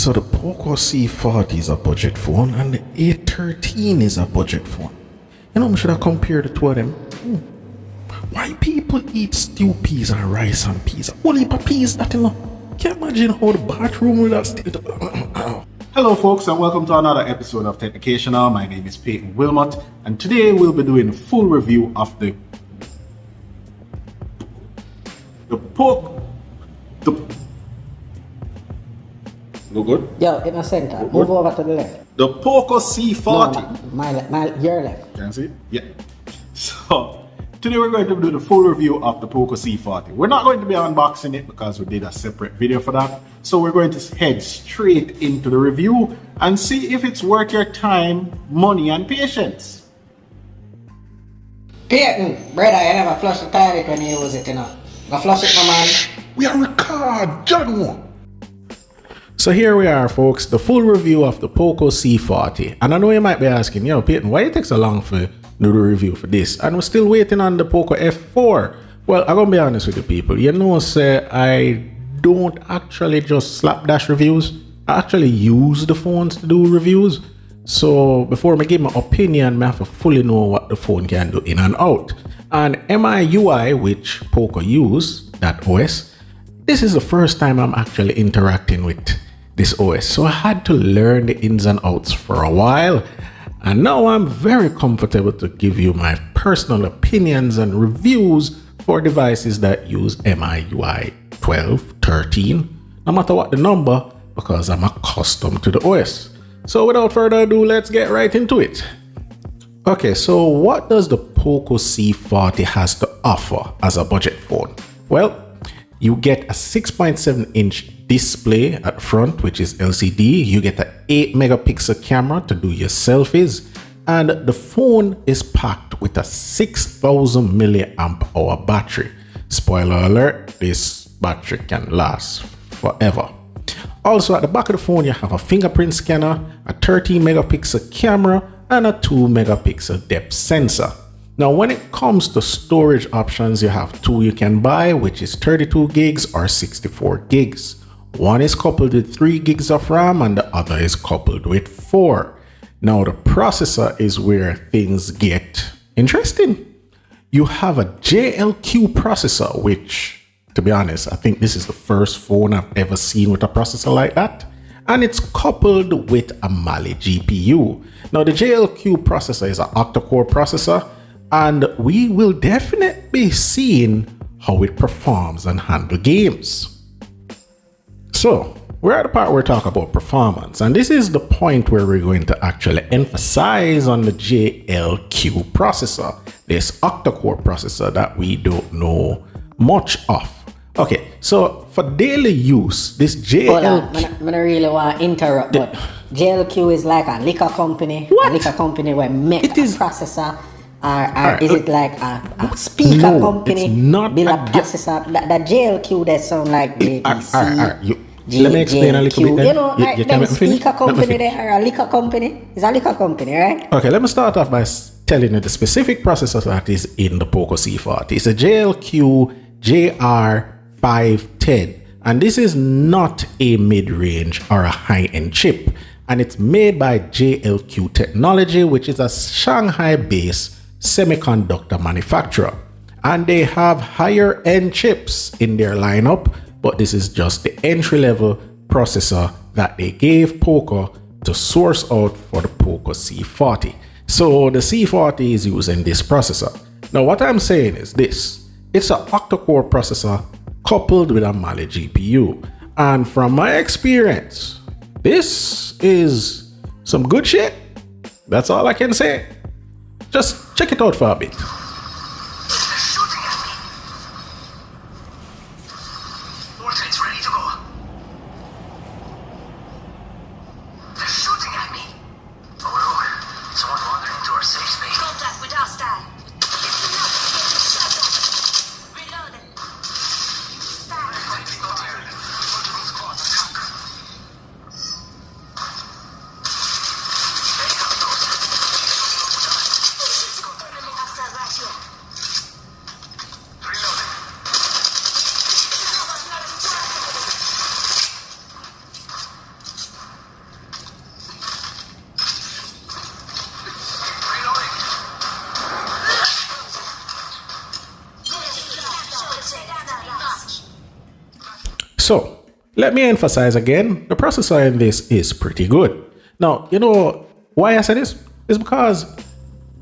So the POCO C40 is a budget phone and the A13 is a budget phone. You know, we should have compared the two of them. Why people eat stew peas and rice and peas? What heap of peas that you know? Can't imagine how the bathroom will have stayed. Hello folks and welcome to another episode of Technicational. My name is Peyton Wilmot and today we'll be doing a full review of the POCO. Look good? Yo, in the center. Move over to the left. The POCO C40. No, your left. Can you see? Yeah. So today we're going to do the full review of the POCO C40. We're not going to be unboxing it because we did a separate video for that. So we're going to head straight into the review and see if it's worth your time, money and patience. Peyton, brother, you never flush the toilet when you use it, you know. Go flush it, no man. We are record, John. So here we are, folks, the full review of the POCO C40. And I know you might be asking, yo, Peyton, why it takes so long for do the review for this? And we're still waiting on the POCO F4. Well, I'm gonna be honest with you people. You know, say I don't actually just slapdash reviews. I actually use the phones to do reviews. So before I give my opinion, I have to fully know what the phone can do in and out. And MIUI, which POCO use, that OS, this is the first time I'm actually interacting with this OS. So I had to learn the ins and outs for a while. And now I'm very comfortable to give you my personal opinions and reviews for devices that use MIUI 12, 13, no matter what the number, because I'm accustomed to the OS. So without further ado, let's get right into it. Okay, so what does the POCO C40 has to offer as a budget phone? Well, you get a 6.7-inch display at front, which is LCD. You get an 8 megapixel camera to do your selfies. And the phone is packed with a 6,000 milliamp hour battery. Spoiler alert, this battery can last forever. Also at the back of the phone, you have a fingerprint scanner, a 13 megapixel camera, and a 2 megapixel depth sensor. Now, when it comes to storage options, you have two you can buy, which is 32 gigs or 64 gigs. One is coupled with 3 gigs of RAM and the other is coupled with 4. Now, the processor is where things get interesting. You have a JLQ processor, which, to be honest, I think this is the first phone I've ever seen with a processor like that. And it's coupled with a Mali GPU. Now, the JLQ processor is an octa-core processor, and we will definitely be seeing how it performs and handle games. So we're at the part where we talk about performance, and this is the point where we're going to actually emphasize on the JLQ processor, this octa-core processor that we don't know much of. Okay, so for daily use, this JLQ... I don't really want to interrupt, but JLQ is like a liquor company. What? A liquor company where make It is a processor. Or is it like a speaker company? It's not build a processor. That JLQ that sound like BBC. Let me explain a little bit. You know, like them speaker company there, or a liquor company. It's a liquor company, right? Okay, let me start off by telling you the specific processor that is in the POCO C40. It's a JLQ JR510. And this is not a mid-range or a high-end chip. And it's made by JLQ Technology, which is a Shanghai-based semiconductor manufacturer. And they have higher end chips in their lineup, but this is just the entry-level processor that they gave POCO to source out for the POCO C40. So the C40 is using this processor. Now what I'm saying is this: it's an octa-core processor coupled with a Mali GPU. And from my experience, this is some good shit. That's all I can say. Just check it out for a bit. Let me emphasize again, the processor in this is pretty good. Now, you know why I say this? It's because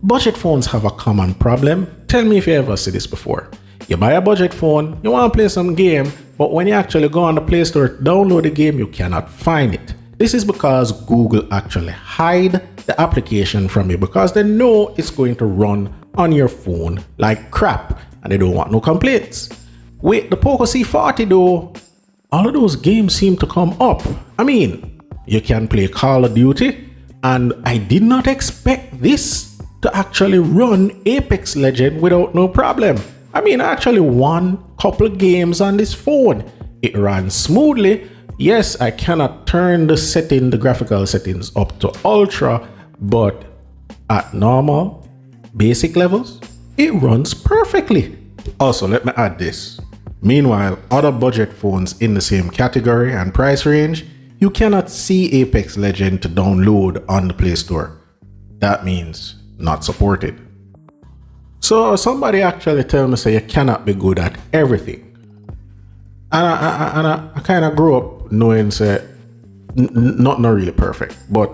budget phones have a common problem. Tell me if you ever see this before. You buy a budget phone, you want to play some game, but when you actually go on the Play Store to download the game, you cannot find it. This is because Google actually hide the application from you because they know it's going to run on your phone like crap and they don't want no complaints. With the POCO C40 though, all of those games seem to come up. I mean, you can play Call of Duty, and I did not expect this to actually run Apex Legends without no problem. I mean, I actually won a couple of games on this phone. It ran smoothly. Yes, I cannot turn the graphical settings up to ultra, but at normal, basic levels, it runs perfectly. Also, let me add this. Meanwhile, other budget phones in the same category and price range, you cannot see Apex Legends to download on the Play Store. That means not supported. So somebody actually tell me say you cannot be good at everything. And I kind of grew up knowing say not really perfect, but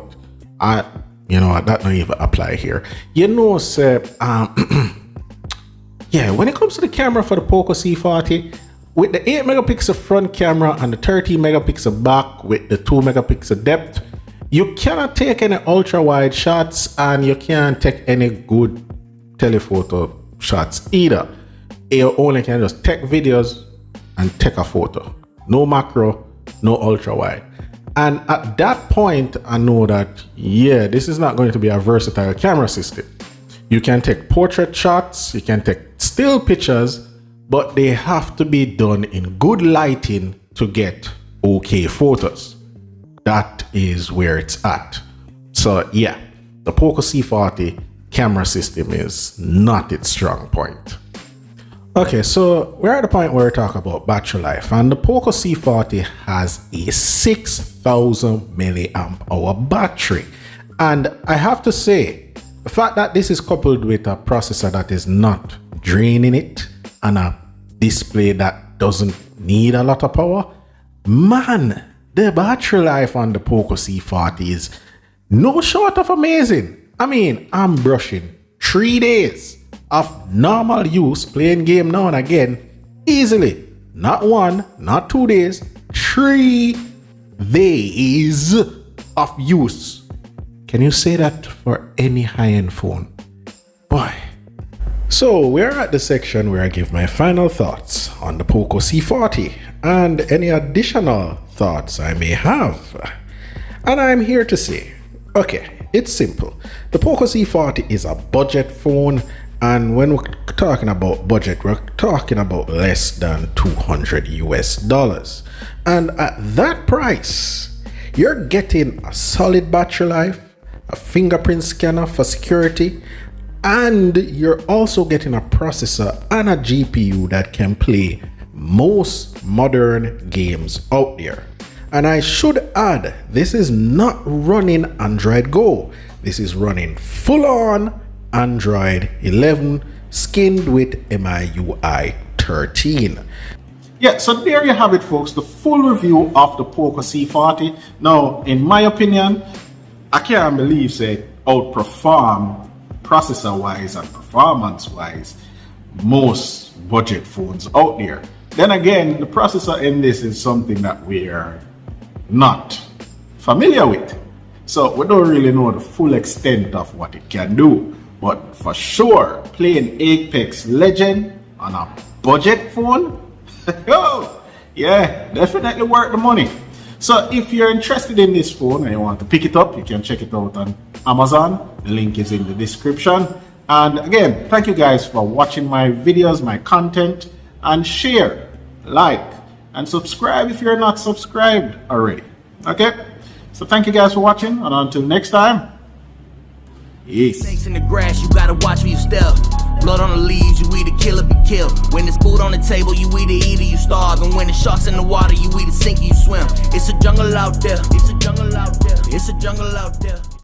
that don't even apply here. You know, say yeah, when it comes to the camera for the POCO C40, with the 8 megapixel front camera and the 30 megapixel back with the 2 megapixel depth, you cannot take any ultra wide shots and you can't take any good telephoto shots either. You only can just take videos and take a photo. No macro, no ultra wide. And at that point, I know that, yeah, this is not going to be a versatile camera system. You can take portrait shots, you can take still pictures, but they have to be done in good lighting to get okay photos. That is where it's at. So yeah, the POCO C40 camera system is not its strong point. Okay, so we're at the point where we talk about battery life, and the POCO C40 has a 6,000 milliamp hour battery. And I have to say, the fact that this is coupled with a processor that is not draining it and a display that doesn't need a lot of power, man, the battery life on the POCO C40 is no short of amazing. I mean, I'm brushing 3 days of normal use, playing game now and again, easily. Not 1, not 2 days, 3 days of use. Can you say that for any high-end phone? Boy. So we're at the section where I give my final thoughts on the POCO C40 and any additional thoughts I may have. And I'm here to say, okay, it's simple. The POCO C40 is a budget phone, and when we're talking about budget, we're talking about less than $200 US. And at that price, you're getting a solid battery life, a fingerprint scanner for security, and you're also getting a processor and a GPU that can play most modern games out there. And I should add, this is not running Android Go. This is running full-on Android 11 skinned with MIUI 13. Yeah, so there you have it, folks, the full review of the POCO C40. Now, in my opinion, I can't believe it outperform processor-wise and performance-wise most budget phones out there. Then again, the processor in this is something that we are not familiar with. So we don't really know the full extent of what it can do. But for sure, playing Apex Legends on a budget phone, oh, yeah, definitely worth the money. So if you're interested in this phone and you want to pick it up, you can check it out on Amazon. The link is in the description. And again, thank you guys for watching my videos, my content, and share, like, and subscribe if you're not subscribed already. Okay? So thank you guys for watching, and until next time, peace. Snakes in the grass, you gotta watch where you step. Blood on the leaves, you either kill or be killed. When there's food on the table, you either eat or you starve. And when the sharks in the water, you either sink or you swim. It's a jungle out there. It's a jungle out there. It's a jungle out there.